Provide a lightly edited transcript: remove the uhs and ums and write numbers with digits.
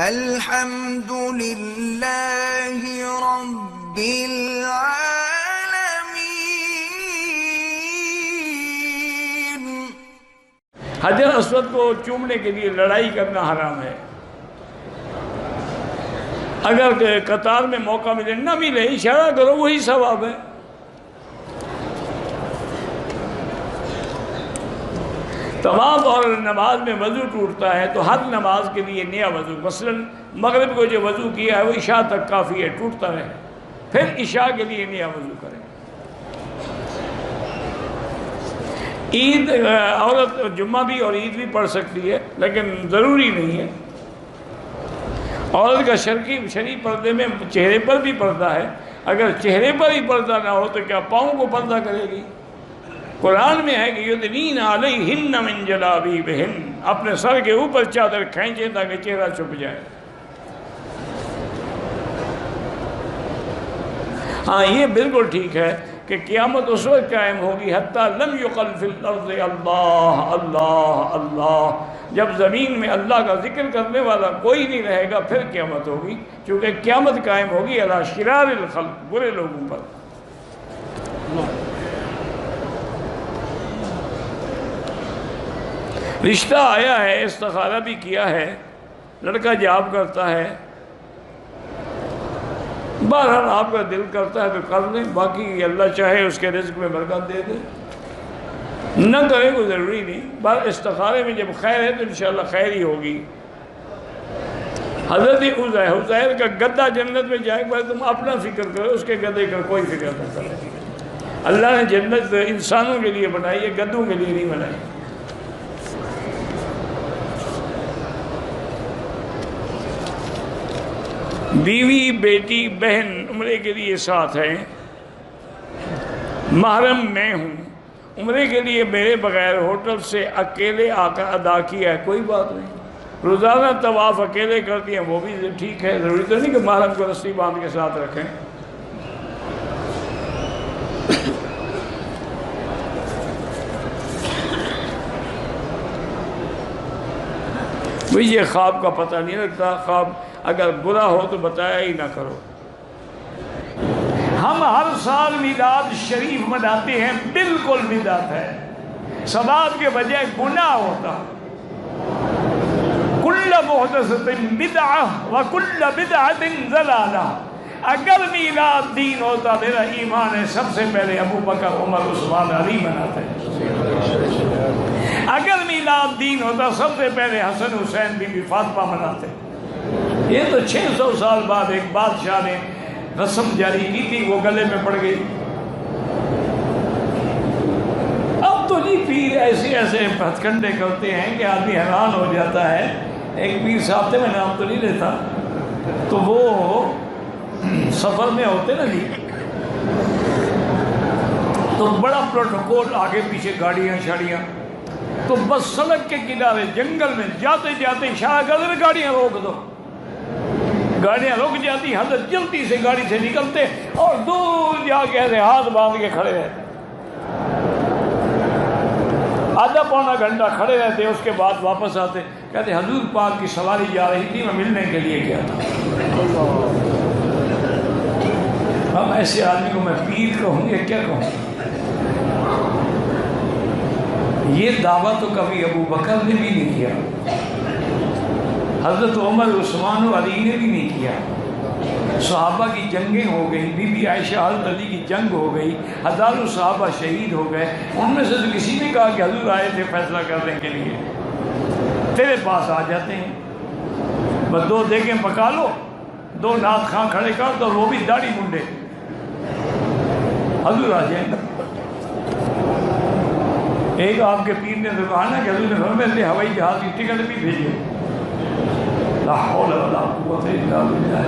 الحمد للہ رب العالمین۔ حجر اسود کو چومنے کے لیے لڑائی کرنا حرام ہے۔ اگر قطار میں موقع ملے نہ ملے اشارہ کرو، وہی ثواب ہے۔ طواف اور نماز میں وضو ٹوٹتا ہے تو ہر نماز کے لیے نیا وضو، مثلا مغرب کو جو وضو کیا ہے وہ عشاء تک کافی ہے، ٹوٹتا رہے، پھر عشاء کے لیے نیا وضو کریں۔ عید عورت جمعہ بھی اور عید بھی پڑھ سکتی ہے، لیکن ضروری نہیں ہے۔ عورت کا شرعی پردے میں چہرے پر بھی پردہ ہے، اگر چہرے پر ہی پردہ نہ ہو تو کیا پاؤں کو پردہ کرے گی؟ قرآن میں ہے کہ یدنین علیہن من جلابیبہن، اپنے سر کے اوپر چادر کھینچیں تاکہ چہرہ چھپ جائے۔ ہاں یہ بالکل ٹھیک ہے کہ قیامت اس وقت قائم ہوگی حتیٰ لم یقل فی الارض اللہ اللہ اللہ، جب زمین میں اللہ کا ذکر کرنے والا کوئی نہیں رہے گا پھر قیامت ہوگی، چونکہ قیامت قائم ہوگی علی شرار الخلق، برے لوگوں پر۔ رشتہ آیا ہے، استخارہ بھی کیا ہے، لڑکا جاب کرتا ہے، بہرحال آپ کا دل کرتا ہے تو کر لیں، باقی اللہ چاہے اس کے رزق میں برکت دے دے، نہ کریں کوئی ضروری نہیں۔ بس استخارے میں جب خیر ہے تو انشاءاللہ خیر ہی ہوگی۔ حضرت عزیر کا گدہ جنت میں جائے گا، تم اپنا فکر کرو، اس کے گدے کا کوئی فکر نہ کرو۔ اللہ نے جنت انسانوں کے لیے بنائی ہے، گدوں کے لیے نہیں بنائی۔ بیوی بیٹی بہن عمرے کے لیے ساتھ ہیں، محرم میں ہوں، عمرے کے لیے میرے بغیر ہوٹل سے اکیلے آ کر ادا کیا ہے، کوئی بات نہیں۔ روزانہ طواف اکیلے کرتی ہیں وہ بھی ٹھیک ہے، ضروری تو نہیں کہ محرم کو رسی باندھ کے ساتھ رکھیں۔ یہ خواب کا پتہ نہیں لگتا، خواب اگر برا ہو تو بتایا ہی نہ کرو۔ ہم ہر سال میلاد شریف مناتے ہیں، بالکل بدعت ہے، ثواب کے بجائے گناہ ہوتا۔ کل محدثۃ بدعہ وکل بدعۃ ضلالہ۔ اگر میلاد دین ہوتا، میرا ایمان ہے سب سے پہلے ابو بکر عمر عثمان علی مناتے ہیں۔ اگر میلاد دین ہوتا سب سے پہلے حسن حسین بی بی فاطمہ مناتے۔ یہ تو 600 سال بعد ایک بادشاہ نے رسم جاری کی تھی، وہ گلے میں پڑ گئی۔ اب تو نہیں پیر ایسے ہتھ کنڈے کرتے ہیں کہ آدمی حیران ہو جاتا ہے۔ ایک پیر صاحب تھے، میں نام تو نہیں لیتا، تو وہ سفر میں ہوتے نا جی، تو بڑا پروٹوکول، آگے پیچھے گاڑیاں شاڑیاں، تو بس سڑک کے کنارے جنگل میں جاتے جاتے اشارہ کر دے گاڑیاں روک دو، گاڑیاں رک جاتی، حضرت جلدی سے گاڑی سے نکلتے اور دور جا کے ایسے ہاتھ باندھ کے کھڑے رہتے، آدھا پونا گھنٹہ کھڑے رہتے، اس کے بعد واپس آتے، کہتے حضور پاک کی سواری جا رہی تھی، میں ملنے کے لیے گیا تھا۔ ہم ایسے آدمی کو میں پیر کہوں یا کیا کہوں؟ یہ دعویٰ تو کبھی ابو بکر نے بھی نہیں کیا، حضرت عمر عثمان و علی نے بھی نہیں کیا۔ صحابہ کی جنگیں ہو گئی، بی بی عائشہ حضرت علی کی جنگ ہو گئی، ہزاروں صحابہ شہید ہو گئے، ان میں سے کسی نے کہا کہ حضور آئے تھے فیصلہ کرنے کے لیے، تیرے پاس آ جاتے ہیں، بس 2 دیگیں پکا لو، 2 نعت خواں کھڑے کر دو، وہ بھی داڑھی منڈے، حضور آ جائیں۔ ایک آپ کے پیر نے تو کہا نا کہ حضور نے فرمایا ہوائی جہاز کی ٹکٹ بھی بھیجو، لا حول ولا قوت الا باللہ۔